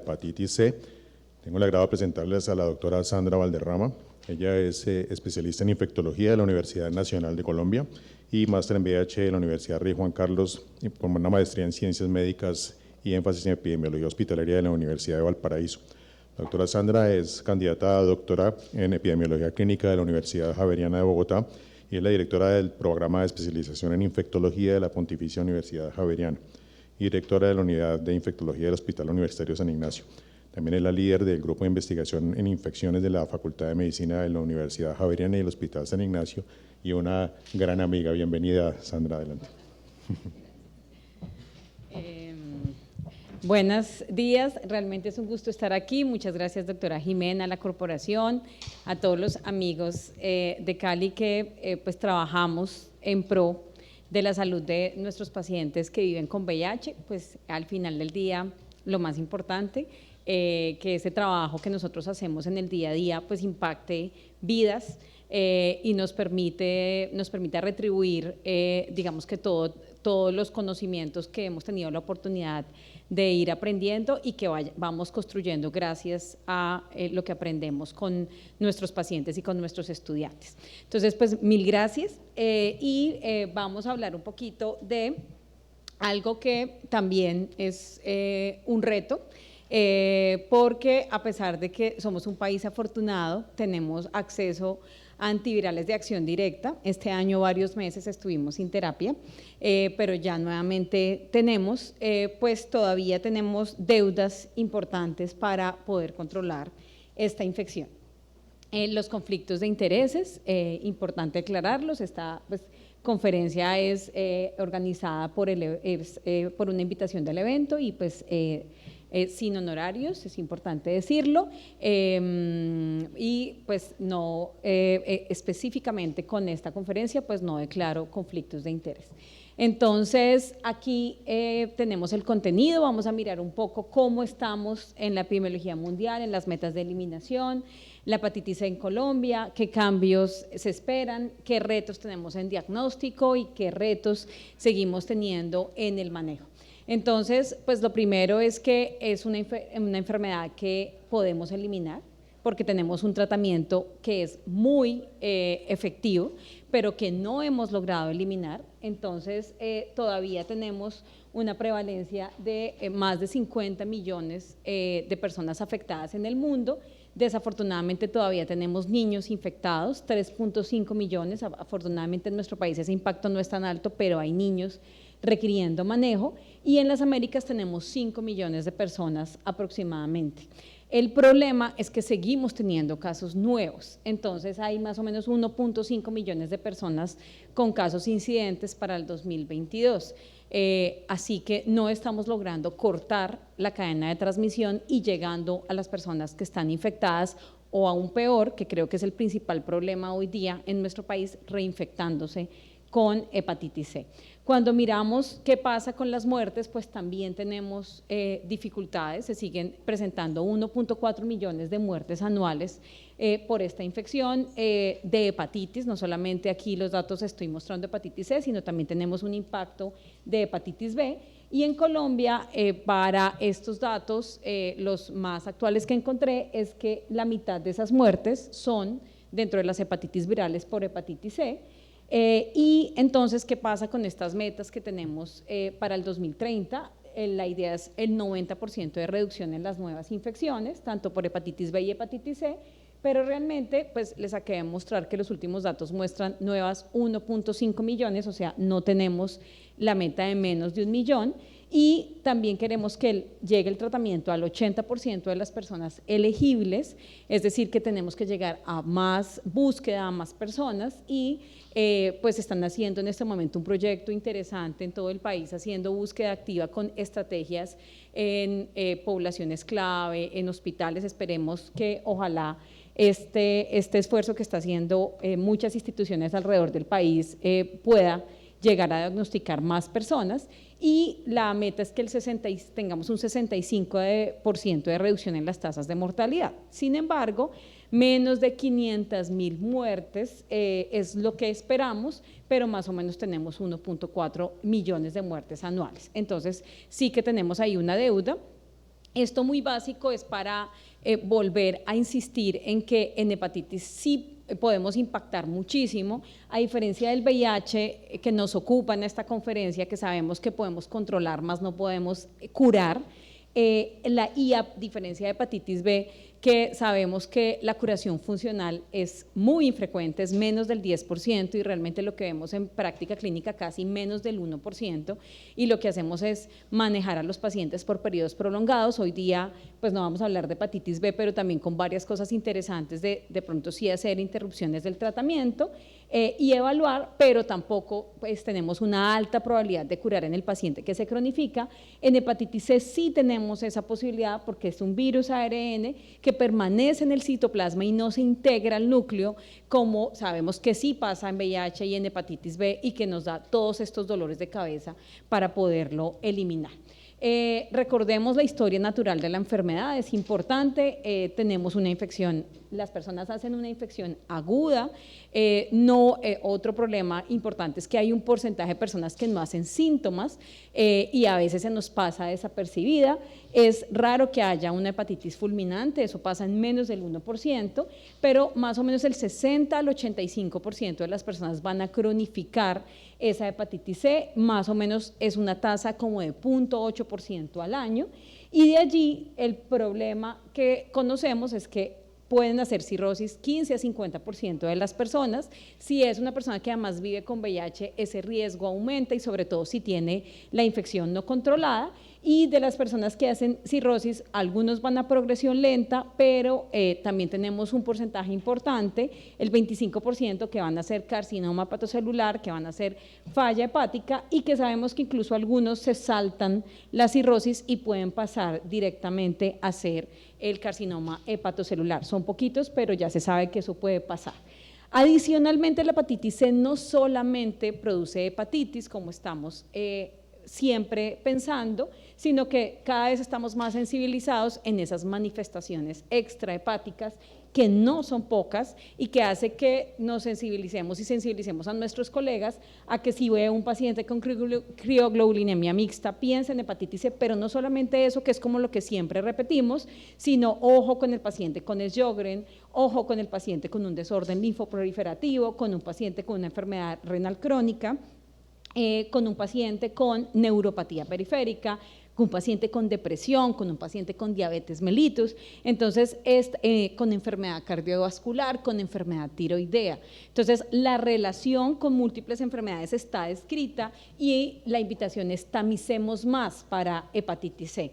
hepatitis C. Tengo el agrado de presentarles a la doctora Sandra Valderrama. Ella es especialista en infectología de la Universidad Nacional de Colombia y máster en VIH de la Universidad Rey Juan Carlos, con una maestría en Ciencias Médicas y énfasis en Epidemiología Hospitalaria de la Universidad de Valparaíso. La doctora Sandra es candidata a doctora en Epidemiología Clínica de la Universidad Javeriana de Bogotá y es la directora del programa de especialización en infectología de la Pontificia Universidad Javeriana y directora de la unidad de infectología del Hospital Universitario San Ignacio. También es la líder del grupo de investigación en infecciones de la Facultad de Medicina de la Universidad Javeriana y el Hospital San Ignacio y una gran amiga. Bienvenida, Sandra, adelante. Buenos días, realmente es un gusto estar aquí. Muchas gracias, doctora Jimena, a la corporación, a todos los amigos de Cali que pues trabajamos en pro de la salud de nuestros pacientes que viven con VIH. Pues al final del día, lo más importante, que ese trabajo que nosotros hacemos en el día a día pues impacte vidas y nos permite retribuir, digamos que todos los conocimientos que hemos tenido la oportunidad de ir aprendiendo y que vamos construyendo gracias a lo que aprendemos con nuestros pacientes y con nuestros estudiantes. Entonces, pues mil gracias y vamos a hablar un poquito de algo que también es un reto, porque a pesar de que somos un país afortunado, tenemos acceso a antivirales de acción directa. Este año varios meses estuvimos sin terapia, pero ya nuevamente tenemos, pues todavía tenemos deudas importantes para poder controlar esta infección. Los conflictos de intereses, importante aclararlos. Esta pues, conferencia es organizada por una invitación del evento y pues sin honorarios, es importante decirlo, y pues no, específicamente con esta conferencia, pues no declaro conflictos de interés. Entonces, aquí tenemos el contenido, vamos a mirar un poco cómo estamos en la epidemiología mundial, en las metas de eliminación, la hepatitis C en Colombia, qué cambios se esperan, qué retos tenemos en diagnóstico y qué retos seguimos teniendo en el manejo. Entonces, pues lo primero es que es una enfermedad que podemos eliminar porque tenemos un tratamiento que es muy efectivo, pero que no hemos logrado eliminar. Entonces, todavía tenemos una prevalencia de más de 50 millones de personas afectadas en el mundo. Desafortunadamente todavía tenemos niños infectados, 3.5 millones, afortunadamente en nuestro país ese impacto no es tan alto, pero hay niños requiriendo manejo, y en las Américas tenemos 5 millones de personas aproximadamente. El problema es que seguimos teniendo casos nuevos, entonces hay más o menos 1.5 millones de personas con casos incidentes para el 2022. Así que no estamos logrando cortar la cadena de transmisión y llegando a las personas que están infectadas o aún peor, que creo que es el principal problema hoy día en nuestro país, reinfectándose con hepatitis C. Cuando miramos qué pasa con las muertes, pues también tenemos dificultades, se siguen presentando 1.4 millones de muertes anuales por esta infección de hepatitis. No solamente aquí los datos estoy mostrando hepatitis C, sino también tenemos un impacto de hepatitis B. Y en Colombia, para estos datos, los más actuales que encontré es que la mitad de esas muertes son dentro de las hepatitis virales por hepatitis C. Y entonces, ¿qué pasa con estas metas que tenemos para el 2030? La idea es el 90% de reducción en las nuevas infecciones, tanto por hepatitis B y hepatitis C, pero realmente pues les acabé de mostrar que los últimos datos muestran nuevas 1.5 millones, o sea, no tenemos la meta de menos de 1 millón, y también queremos que llegue el tratamiento al 80% de las personas elegibles, es decir, que tenemos que llegar a más búsqueda, a más personas, y pues están haciendo en este momento un proyecto interesante en todo el país, haciendo búsqueda activa con estrategias en poblaciones clave, en hospitales. Esperemos que ojalá este esfuerzo que está haciendo muchas instituciones alrededor del país pueda llegar a diagnosticar más personas, y la meta es que tengamos un 65% de reducción en las tasas de mortalidad. Sin embargo, menos de 500.000 muertes es lo que esperamos, pero más o menos tenemos 1.4 millones de muertes anuales. Entonces, sí que tenemos ahí una deuda. Esto muy básico es para volver a insistir en que en hepatitis sí podemos impactar muchísimo, a diferencia del VIH que nos ocupa en esta conferencia, que sabemos que podemos controlar, más no podemos curar, y a diferencia de hepatitis B, que sabemos que la curación funcional es muy infrecuente, es menos del 10%, y realmente lo que vemos en práctica clínica casi menos del 1%, y lo que hacemos es manejar a los pacientes por periodos prolongados. Hoy día pues no vamos a hablar de hepatitis B, pero también con varias cosas interesantes de pronto sí hacer interrupciones del tratamiento y evaluar, pero tampoco pues tenemos una alta probabilidad de curar en el paciente que se cronifica. En hepatitis C sí tenemos esa posibilidad porque es un virus ARN que permanece en el citoplasma y no se integra al núcleo, como sabemos que sí pasa en VIH y en hepatitis B, y que nos da todos estos dolores de cabeza para poderlo eliminar. Recordemos la historia natural de la enfermedad, es importante, tenemos una infección, las personas hacen una infección aguda, otro problema importante es que hay un porcentaje de personas que no hacen síntomas y a veces se nos pasa desapercibida. Es raro que haya una hepatitis fulminante, eso pasa en menos del 1%, pero más o menos el 60 al 85% de las personas van a cronificar esa hepatitis C, más o menos es una tasa como de 0.8% al año, y de allí el problema que conocemos es que pueden hacer cirrosis 15 a 50% de las personas. Si es una persona que además vive con VIH, ese riesgo aumenta, y sobre todo si tiene la infección no controlada. Y de las personas que hacen cirrosis, algunos van a progresión lenta, pero también tenemos un porcentaje importante, el 25%, que van a ser carcinoma hepatocelular, que van a ser falla hepática, y que sabemos que incluso algunos se saltan la cirrosis y pueden pasar directamente a ser el carcinoma hepatocelular. Son poquitos, pero ya se sabe que eso puede pasar. Adicionalmente, la hepatitis C no solamente produce hepatitis, como estamos siempre pensando, sino que cada vez estamos más sensibilizados en esas manifestaciones extrahepáticas, que no son pocas, y que hace que nos sensibilicemos y sensibilicemos a nuestros colegas a que si ve un paciente con crioglobulinemia mixta, piensa en hepatitis C, pero no solamente eso, que es como lo que siempre repetimos, sino ojo con el paciente con Sjögren, ojo con el paciente con un desorden linfoproliferativo, con un paciente con una enfermedad renal crónica, con un paciente con neuropatía periférica, con un paciente con depresión, con un paciente con diabetes mellitus, entonces con enfermedad cardiovascular, con enfermedad tiroidea. Entonces la relación con múltiples enfermedades está descrita, y la invitación es tamicemos más para hepatitis C.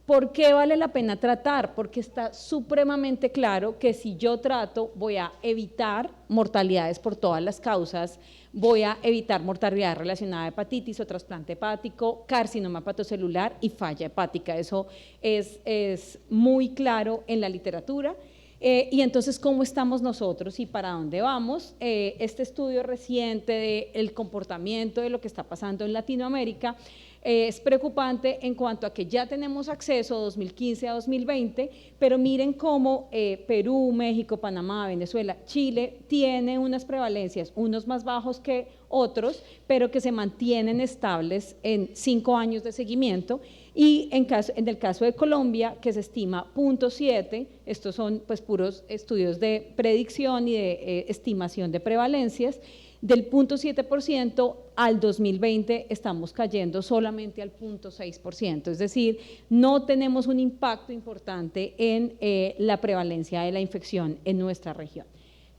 ¿Por qué vale la pena tratar? Porque está supremamente claro que si yo trato voy a evitar mortalidades por todas las causas, voy a evitar mortalidad relacionada a hepatitis o trasplante hepático, carcinoma hepatocelular y falla hepática. Eso es muy claro en la literatura. Y entonces, ¿cómo estamos nosotros y para dónde vamos? Este estudio reciente del comportamiento de lo que está pasando en Latinoamérica es preocupante en cuanto a que ya tenemos acceso 2015 a 2020, pero miren cómo Perú, México, Panamá, Venezuela, Chile tiene unas prevalencias, unos más bajos que otros, pero que se mantienen estables en 5 años de seguimiento. Y en el caso de Colombia, que se estima 0.7, estos son pues puros estudios de predicción y de estimación de prevalencias, del 0.7% al 2020 estamos cayendo solamente al 0.6%, es decir, no tenemos un impacto importante en la prevalencia de la infección en nuestra región.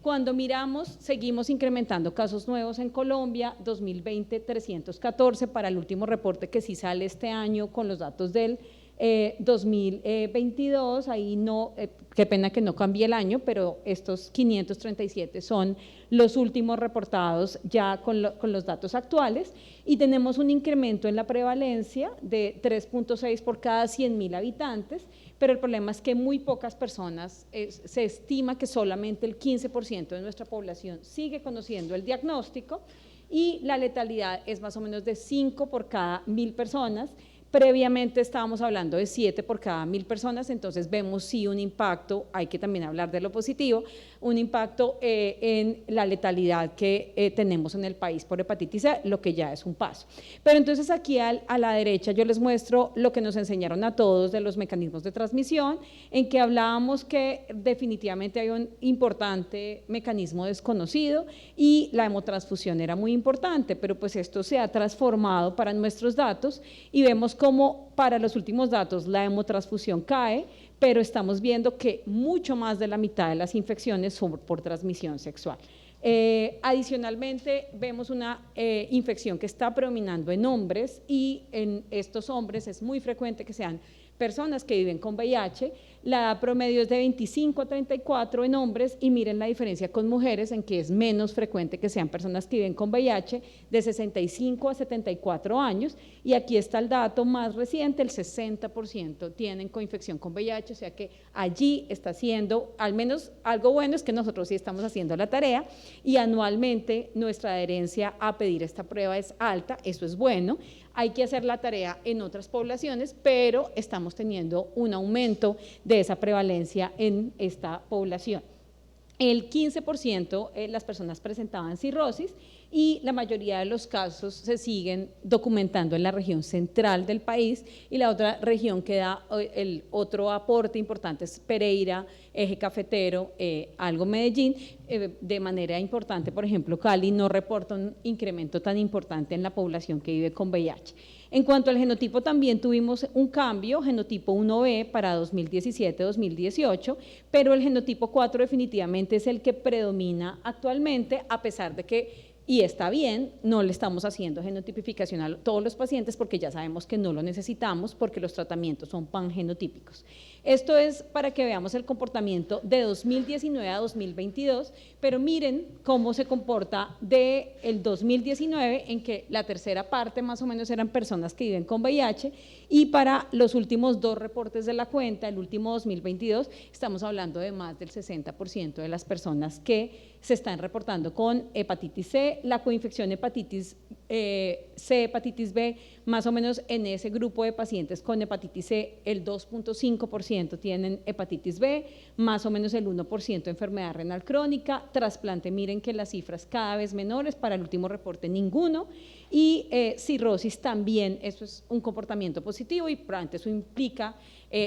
Cuando miramos, seguimos incrementando casos nuevos en Colombia, 2020 314 para el último reporte que sí sale este año con los datos del 2022, ahí no, qué pena que no cambie el año, pero estos 537 son los últimos reportados ya con los datos actuales, y tenemos un incremento en la prevalencia de 3.6 por cada 100.000 habitantes, pero el problema es que muy pocas personas, se estima que solamente el 15% de nuestra población sigue conociendo el diagnóstico, y la letalidad es más o menos de 5 por cada 1.000 personas, Previamente estábamos hablando de 7 por cada 1000 personas, entonces vemos sí un impacto, hay que también hablar de lo positivo, un impacto en la letalidad que tenemos en el país por hepatitis C, lo que ya es un paso. Pero entonces aquí a la derecha yo les muestro lo que nos enseñaron a todos de los mecanismos de transmisión, en que hablábamos que definitivamente hay un importante mecanismo desconocido y la hemotransfusión era muy importante, pero pues esto se ha transformado para nuestros datos y vemos cómo para los últimos datos la hemotransfusión cae, pero estamos viendo que mucho más de la mitad de las infecciones son por transmisión sexual. Adicionalmente, vemos una infección que está predominando en hombres y en estos hombres es muy frecuente que sean personas que viven con VIH, la edad promedio es de 25 a 34 en hombres y miren la diferencia con mujeres en que es menos frecuente que sean personas que viven con VIH de 65 a 74 años y aquí está el dato más reciente, el 60% tienen coinfección con VIH, o sea que allí está siendo, al menos algo bueno es que nosotros sí estamos haciendo la tarea y anualmente nuestra adherencia a pedir esta prueba es alta, eso es bueno. Hay que hacer la tarea en otras poblaciones, pero estamos teniendo un aumento de esa prevalencia en esta población. El 15% las personas presentaban cirrosis y la mayoría de los casos se siguen documentando en la región central del país y la otra región que da el otro aporte importante es Pereira, Eje Cafetero, algo Medellín, de manera importante, por ejemplo, Cali no reporta un incremento tan importante en la población que vive con VIH. En cuanto al genotipo también tuvimos un cambio, genotipo 1B para 2017-2018, pero el genotipo 4 definitivamente es el que predomina actualmente, a pesar de que, y está bien, no le estamos haciendo genotipificación a todos los pacientes porque ya sabemos que no lo necesitamos porque los tratamientos son pangenotípicos. Esto es para que veamos el comportamiento de 2019 a 2022, pero miren cómo se comporta del 2019 en que la tercera parte más o menos eran personas que viven con VIH y para los últimos 2 reportes de la cuenta, el último 2022, estamos hablando de más del 60% de las personas que se están reportando con hepatitis C, la coinfección hepatitis C, hepatitis B, más o menos en ese grupo de pacientes con hepatitis C, el 2.5% tienen hepatitis B, más o menos el 1% enfermedad renal crónica, trasplante, miren que las cifras cada vez menores, para el último reporte ninguno, y cirrosis también, eso es un comportamiento positivo y probablemente eso implica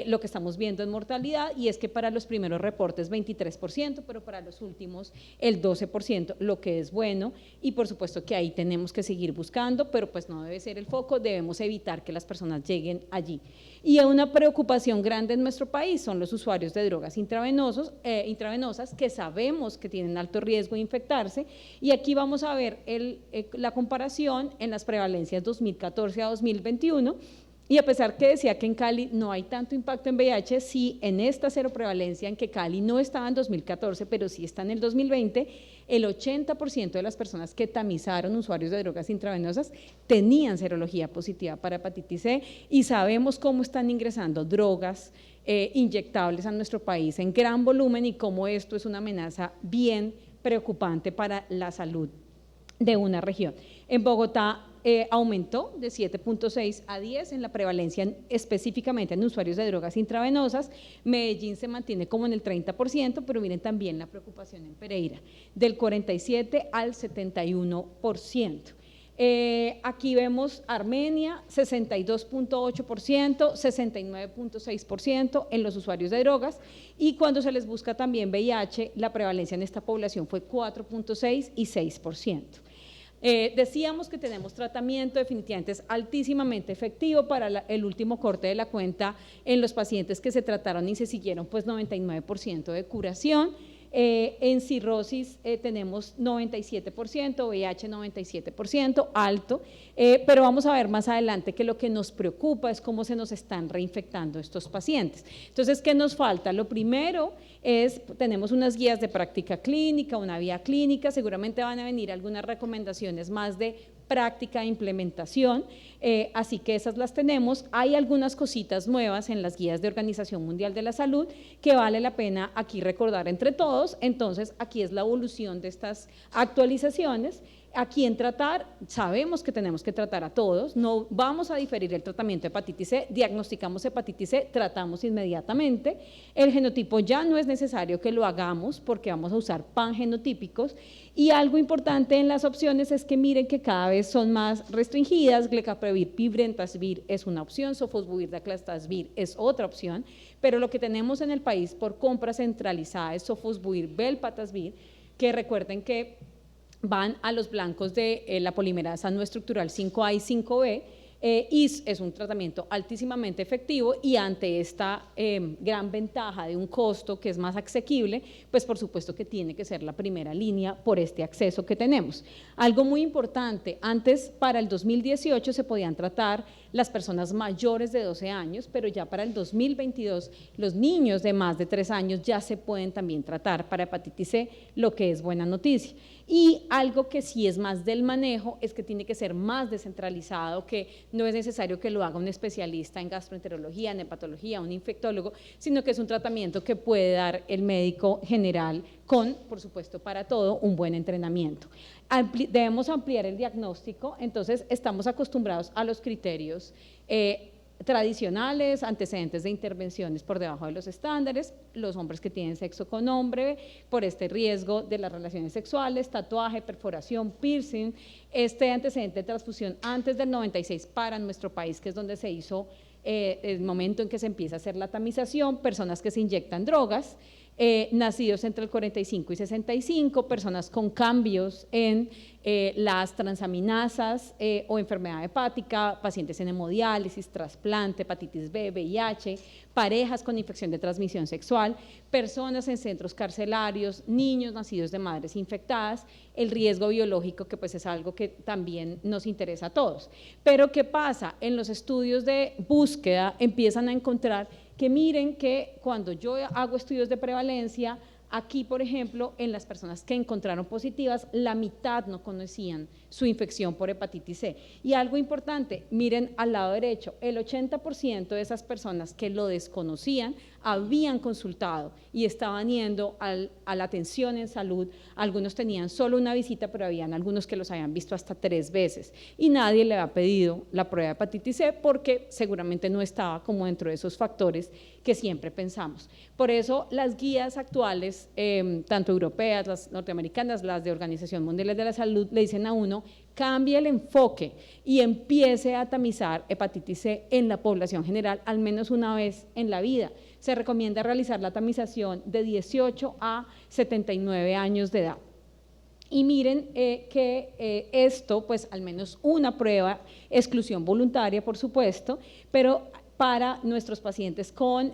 lo que estamos viendo en mortalidad y es que para los primeros reportes 23%, pero para los últimos el 12%, lo que es bueno y por supuesto que ahí tenemos que seguir buscando, pero pues no debe ser el foco, debemos evitar que las personas lleguen allí. Y una preocupación grande en nuestro país son los usuarios de drogas intravenosas que sabemos que tienen alto riesgo de infectarse y aquí vamos a ver la comparación en las prevalencias 2014 a 2021. Y a pesar que decía que en Cali no hay tanto impacto en VIH, sí en esta cero prevalencia en que Cali no estaba en 2014, pero sí está en el 2020, el 80% de las personas que tamizaron usuarios de drogas intravenosas tenían serología positiva para hepatitis C y sabemos cómo están ingresando drogas inyectables a nuestro país en gran volumen y cómo esto es una amenaza bien preocupante para la salud de una región. En Bogotá aumentó de 7.6 a 10 en la prevalencia específicamente en usuarios de drogas intravenosas, Medellín se mantiene como en el 30%, pero miren también la preocupación en Pereira, del 47 al 71%. Aquí vemos Armenia, 62.8%, 69.6% en los usuarios de drogas y cuando se les busca también VIH, la prevalencia en esta población fue 4.6 y 6%. Decíamos que tenemos tratamiento, definitivamente es altísimamente efectivo para el último corte de la cuenta en los pacientes que se trataron y se siguieron pues 99% de curación. En cirrosis tenemos 97%, VIH 97%, alto, pero vamos a ver más adelante que lo que nos preocupa es cómo se nos están reinfectando estos pacientes. Entonces, ¿qué nos falta? Lo primero es, tenemos unas guías de práctica clínica, una vía clínica, seguramente van a venir algunas recomendaciones más de práctica e implementación. así que esas las tenemos. Hay algunas cositas nuevas en las guías de Organización Mundial de la Salud que vale la pena aquí recordar entre todos. Entonces, aquí es la evolución de estas actualizaciones. ¿A quién tratar? Sabemos que tenemos que tratar a todos, no vamos a diferir el tratamiento de hepatitis C, diagnosticamos hepatitis C, tratamos inmediatamente. El genotipo ya no es necesario que lo hagamos porque vamos a usar pangenotípicos. Y algo importante en las opciones es que miren que cada vez son más restringidas. Glecaprevir, pibrentasvir es una opción, sofosbuvir, daclastasvir es otra opción, pero lo que tenemos en el país por compra centralizada es sofosbuvir, velpatasvir, que recuerden que van a los blancos de la polimerasa no estructural 5A y 5B, y es un tratamiento altísimamente efectivo, y ante esta gran ventaja de un costo que es más asequible, pues por supuesto que tiene que ser la primera línea por este acceso que tenemos. Algo muy importante, antes para el 2018 se podían tratar las personas mayores de 12 años, pero ya para el 2022 los niños de más de 3 años ya se pueden también tratar para hepatitis C, lo que es buena noticia. Y algo que sí es más del manejo es que tiene que ser más descentralizado, que no es necesario que lo haga un especialista en gastroenterología, en hepatología, un infectólogo, sino que es un tratamiento que puede dar el médico general con, por supuesto, para todo, un buen entrenamiento. Debemos ampliar el diagnóstico, entonces estamos acostumbrados a los criterios tradicionales, antecedentes de intervenciones por debajo de los estándares, los hombres que tienen sexo con hombre, por este riesgo de las relaciones sexuales, tatuaje, perforación, piercing, este antecedente de transfusión antes del 96 para nuestro país, que es donde se hizo el momento en que se empieza a hacer la tamización, personas que se inyectan drogas, nacidos entre el 45 y 65, personas con cambios en las transaminasas o enfermedad hepática, pacientes en hemodiálisis, trasplante, hepatitis B, VIH, parejas con infección de transmisión sexual, personas en centros carcelarios, niños nacidos de madres infectadas, el riesgo biológico, que pues es algo que también nos interesa a todos. Pero ¿qué pasa? En los estudios de búsqueda empiezan a encontrar que miren que cuando yo hago estudios de prevalencia, aquí, por ejemplo, en las personas que encontraron positivas, la mitad no conocían su infección por hepatitis C. Y algo importante, miren al lado derecho, el 80% de esas personas que lo desconocían habían consultado y estaban yendo a la atención en salud. Algunos tenían solo una visita, pero habían algunos que los habían visto hasta 3 veces. Y nadie le había pedido la prueba de hepatitis C porque seguramente no estaba como dentro de esos factores que siempre pensamos. Por eso las guías actuales, tanto europeas, las norteamericanas, las de Organización Mundial de la Salud, le dicen a uno, cambie el enfoque y empiece a tamizar hepatitis C en la población general al menos una vez en la vida. Se recomienda realizar la tamización de 18 a 79 años de edad. Y miren que esto, pues al menos una prueba, exclusión voluntaria, por supuesto, pero para nuestros pacientes con,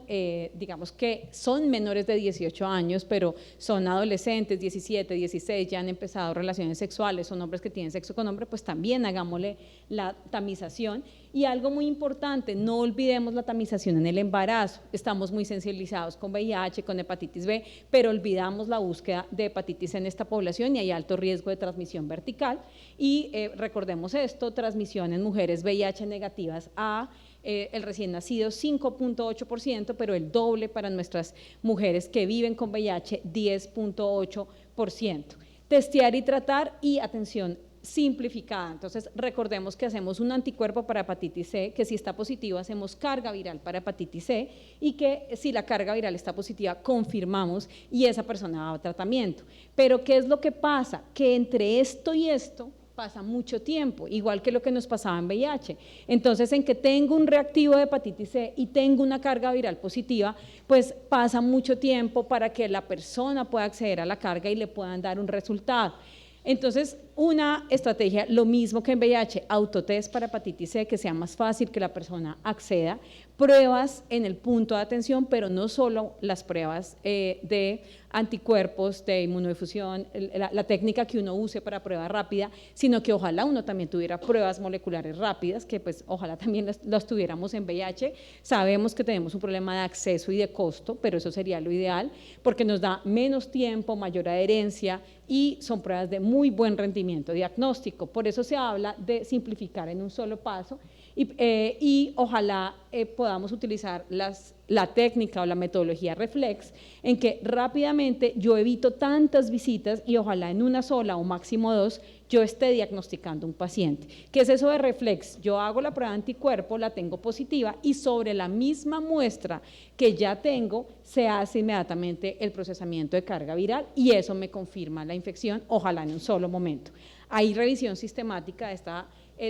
digamos que son menores de 18 años, pero son adolescentes, 17, 16, ya han empezado relaciones sexuales, son hombres que tienen sexo con hombre, pues también hagámosle la tamización. Y algo muy importante, no olvidemos la tamización en el embarazo. Estamos muy sensibilizados con VIH, con hepatitis B, pero olvidamos la búsqueda de hepatitis en esta población y hay alto riesgo de transmisión vertical. Y recordemos esto, transmisión en mujeres VIH negativas a el recién nacido 5.8%, pero el doble para nuestras mujeres que viven con VIH, 10.8%. Testear y tratar y atención simplificada. Entonces, recordemos que hacemos un anticuerpo para hepatitis C, que si está positivo hacemos carga viral para hepatitis C y que si la carga viral está positiva confirmamos y esa persona va a tratamiento. Pero ¿qué es lo que pasa? Que entre esto y esto pasa mucho tiempo, igual que lo que nos pasaba en VIH. Entonces, en que tengo un reactivo de hepatitis C y tengo una carga viral positiva, pues pasa mucho tiempo para que la persona pueda acceder a la carga y le puedan dar un resultado. Entonces, una estrategia, lo mismo que en VIH, autotest para hepatitis C, que sea más fácil que la persona acceda, pruebas en el punto de atención, pero no solo las pruebas de anticuerpos, de inmunodifusión, la técnica que uno use para prueba rápida, sino que ojalá uno también tuviera pruebas moleculares rápidas, que pues ojalá también las tuviéramos en VIH. Sabemos que tenemos un problema de acceso y de costo, pero eso sería lo ideal, porque nos da menos tiempo, mayor adherencia y son pruebas de muy buen rendimiento diagnóstico. Por eso se habla de simplificar en un solo paso y ojalá podamos utilizar la técnica o la metodología Reflex, en que rápidamente yo evito tantas visitas y ojalá en una sola o máximo 2 yo esté diagnosticando un paciente. ¿Qué es eso de Reflex? Yo hago la prueba de anticuerpo, la tengo positiva y sobre la misma muestra que ya tengo se hace inmediatamente el procesamiento de carga viral y eso me confirma la infección, ojalá en un solo momento. Hay revisión sistemática de esta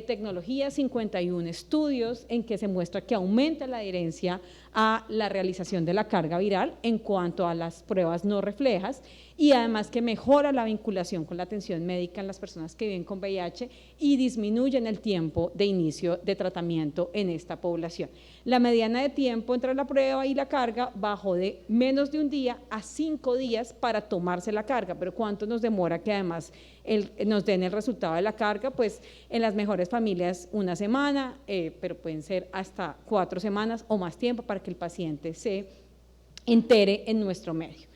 tecnología, 51 estudios en que se muestra que aumenta la adherencia a la realización de la carga viral en cuanto a las pruebas no reflejas y además que mejora la vinculación con la atención médica en las personas que viven con VIH y disminuyen el tiempo de inicio de tratamiento en esta población. La mediana de tiempo entre la prueba y la carga bajó de menos de un día a 5 días para tomarse la carga, pero ¿cuánto nos demora que además nos den el resultado de la carga? Pues en las mejores familias una semana, pero pueden ser hasta 4 semanas o más tiempo para que el paciente se entere en nuestro medio.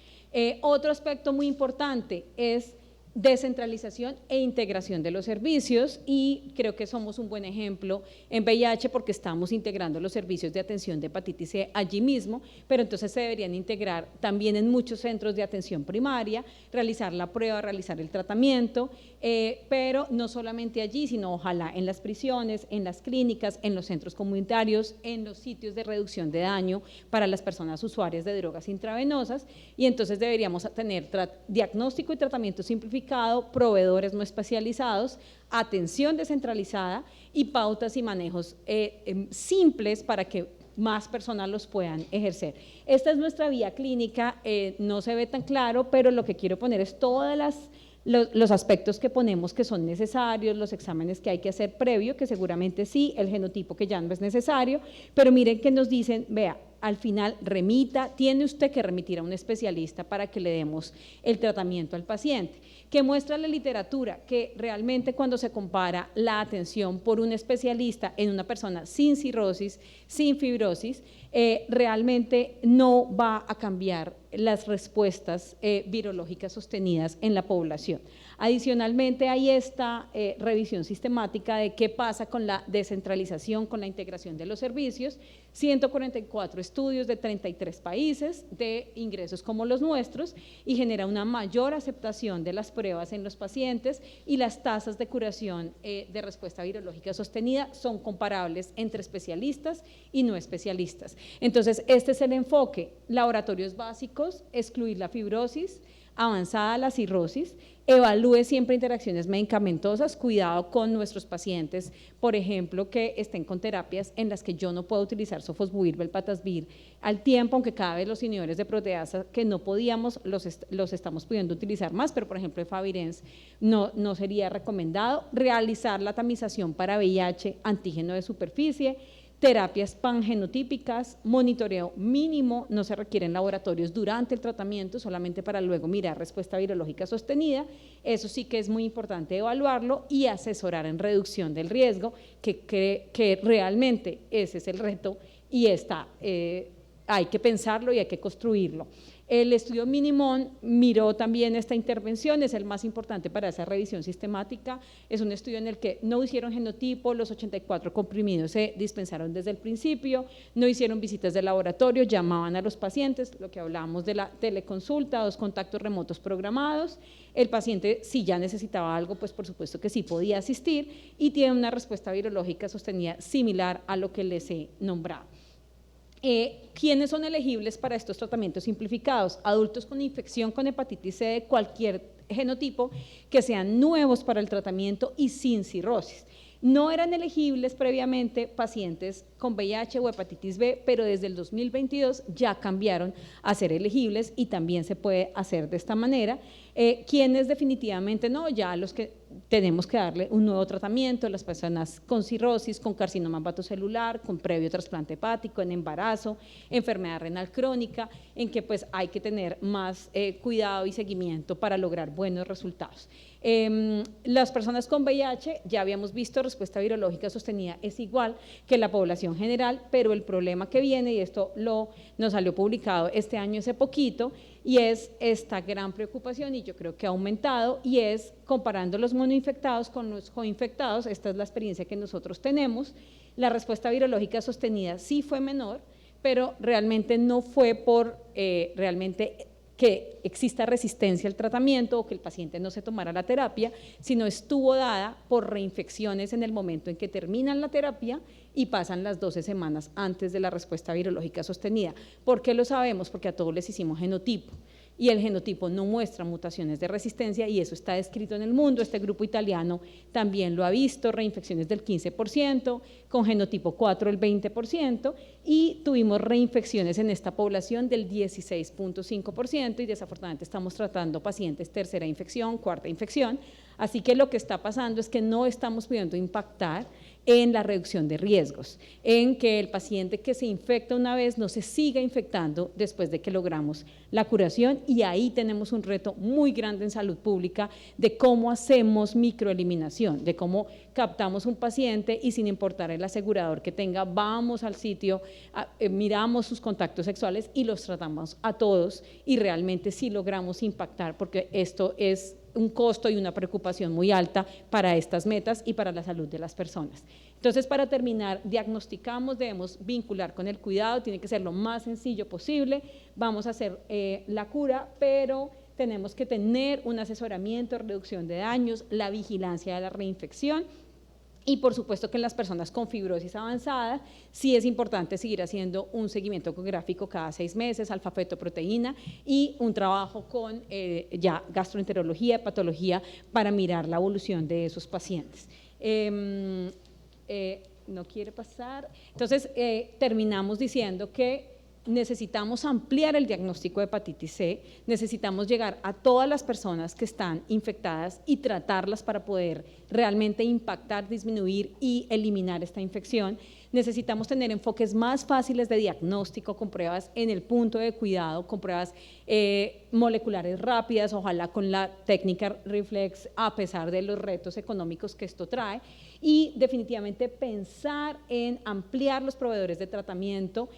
Otro aspecto muy importante es descentralización e integración de los servicios y creo que somos un buen ejemplo en VIH porque estamos integrando los servicios de atención de hepatitis C allí mismo, pero entonces se deberían integrar también en muchos centros de atención primaria, realizar la prueba, realizar el tratamiento, pero no solamente allí, sino ojalá en las prisiones, en las clínicas, en los centros comunitarios, en los sitios de reducción de daño para las personas usuarias de drogas intravenosas y entonces deberíamos tener diagnóstico y tratamiento simplificado, proveedores no especializados, atención descentralizada y pautas y manejos simples para que más personas los puedan ejercer. Esta es nuestra vía clínica, no se ve tan claro, pero lo que quiero poner es todas los aspectos que ponemos que son necesarios, los exámenes que hay que hacer previo, que seguramente sí, el genotipo que ya no es necesario, pero miren que nos dicen, vea, al final remita, tiene usted que remitir a un especialista para que le demos el tratamiento al paciente. Que muestra la literatura que realmente cuando se compara la atención por un especialista en una persona sin cirrosis, sin fibrosis, realmente no va a cambiar las respuestas virológicas sostenidas en la población. Adicionalmente hay esta revisión sistemática de qué pasa con la descentralización, con la integración de los servicios, 144 estudios de 33 países de ingresos como los nuestros y genera una mayor aceptación de las pruebas en los pacientes y las tasas de curación de respuesta virológica sostenida son comparables entre especialistas y no especialistas. Entonces, este es el enfoque, laboratorios básicos, excluir la fibrosis, avanzada la cirrosis, evalúe siempre interacciones medicamentosas, cuidado con nuestros pacientes, por ejemplo, que estén con terapias en las que yo no puedo utilizar sofosbuvir, velpatasvir al tiempo, aunque cada vez los inhibidores de proteasa que no podíamos los estamos pudiendo utilizar más, pero por ejemplo efavirenz no sería recomendado. Realizar la tamización para VIH, antígeno de superficie, terapias pangenotípicas, monitoreo mínimo, no se requieren laboratorios durante el tratamiento, solamente para luego mirar respuesta virológica sostenida, eso sí que es muy importante evaluarlo y asesorar en reducción del riesgo, que realmente ese es el reto y hay que pensarlo y hay que construirlo. El estudio Minimon miró también esta intervención, es el más importante para esa revisión sistemática, es un estudio en el que no hicieron genotipo, los 84 comprimidos se dispensaron desde el principio, no hicieron visitas de laboratorio, llamaban a los pacientes, lo que hablábamos de la teleconsulta, 2 contactos remotos programados, el paciente si ya necesitaba algo, pues por supuesto que sí podía asistir y tiene una respuesta virológica sostenida similar a lo que les he nombrado. ¿Quiénes son elegibles para estos tratamientos simplificados? Adultos con infección con hepatitis C de cualquier genotipo que sean nuevos para el tratamiento y sin cirrosis. No eran elegibles previamente pacientes con VIH o hepatitis B, pero desde el 2022 ya cambiaron a ser elegibles y también se puede hacer de esta manera. Quienes definitivamente no, ya los que tenemos que darle un nuevo tratamiento, las personas con cirrosis, con carcinoma hepatocelular, con previo trasplante hepático, en embarazo, enfermedad renal crónica, en que pues hay que tener más cuidado y seguimiento para lograr buenos resultados. Las personas con VIH, ya habíamos visto, respuesta virológica sostenida es igual que la población general, pero el problema que viene, y esto nos salió publicado este año hace poquito, y es esta gran preocupación, y yo creo que ha aumentado, y es comparando los monoinfectados con los coinfectados, esta es la experiencia que nosotros tenemos, La respuesta virológica sostenida sí fue menor, pero realmente no fue por realmente que exista resistencia al tratamiento o que el paciente no se tomara la terapia, sino estuvo dada por reinfecciones en el momento en que terminan la terapia y pasan las 12 semanas antes de la respuesta virológica sostenida. ¿Por qué lo sabemos? Porque a todos les hicimos genotipo y el genotipo no muestra mutaciones de resistencia y eso está descrito en el mundo. Este grupo italiano también lo ha visto, reinfecciones del 15%, con genotipo 4 el 20% y tuvimos reinfecciones en esta población del 16.5% y desafortunadamente estamos tratando pacientes tercera infección, cuarta infección, así que lo que está pasando es que no estamos pudiendo impactar en la reducción de riesgos, en que el paciente que se infecta una vez no se siga infectando después de que logramos la curación y ahí tenemos un reto muy grande en salud pública de cómo hacemos microeliminación, de cómo captamos un paciente y sin importar el asegurador que tenga, vamos al sitio, miramos sus contactos sexuales y los tratamos a todos y realmente sí logramos impactar porque esto es un costo y una preocupación muy alta para estas metas y para la salud de las personas. Entonces, para terminar, diagnosticamos, debemos vincular con el cuidado, tiene que ser lo más sencillo posible, vamos a hacer la cura, pero tenemos que tener un asesoramiento, reducción de daños, la vigilancia de la reinfección. Y por supuesto que en las personas con fibrosis avanzada sí es importante seguir haciendo un seguimiento ecográfico cada 6 meses, alfa-fetoproteína y un trabajo con ya gastroenterología, patología para mirar la evolución de esos pacientes. No quiere pasar. Entonces terminamos diciendo que necesitamos ampliar el diagnóstico de hepatitis C, necesitamos llegar a todas las personas que están infectadas y tratarlas para poder realmente impactar, disminuir y eliminar esta infección. Necesitamos tener enfoques más fáciles de diagnóstico con pruebas en el punto de cuidado, con pruebas moleculares rápidas, ojalá con la técnica Reflex, a pesar de los retos económicos que esto trae, y definitivamente pensar en ampliar los proveedores de tratamiento,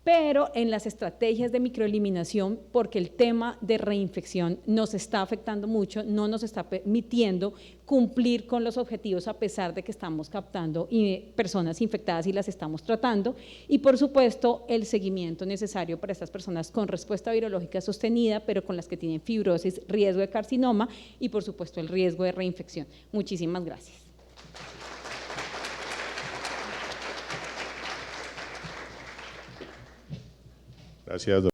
pero en las estrategias de microeliminación, porque el tema de reinfección nos está afectando mucho, no nos está permitiendo cumplir con los objetivos a pesar de que estamos captando personas infectadas y las estamos tratando, y por supuesto el seguimiento necesario para estas personas con respuesta virológica sostenida, pero con las que tienen fibrosis, riesgo de carcinoma y por supuesto el riesgo de reinfección. Muchísimas gracias. Gracias, doctor.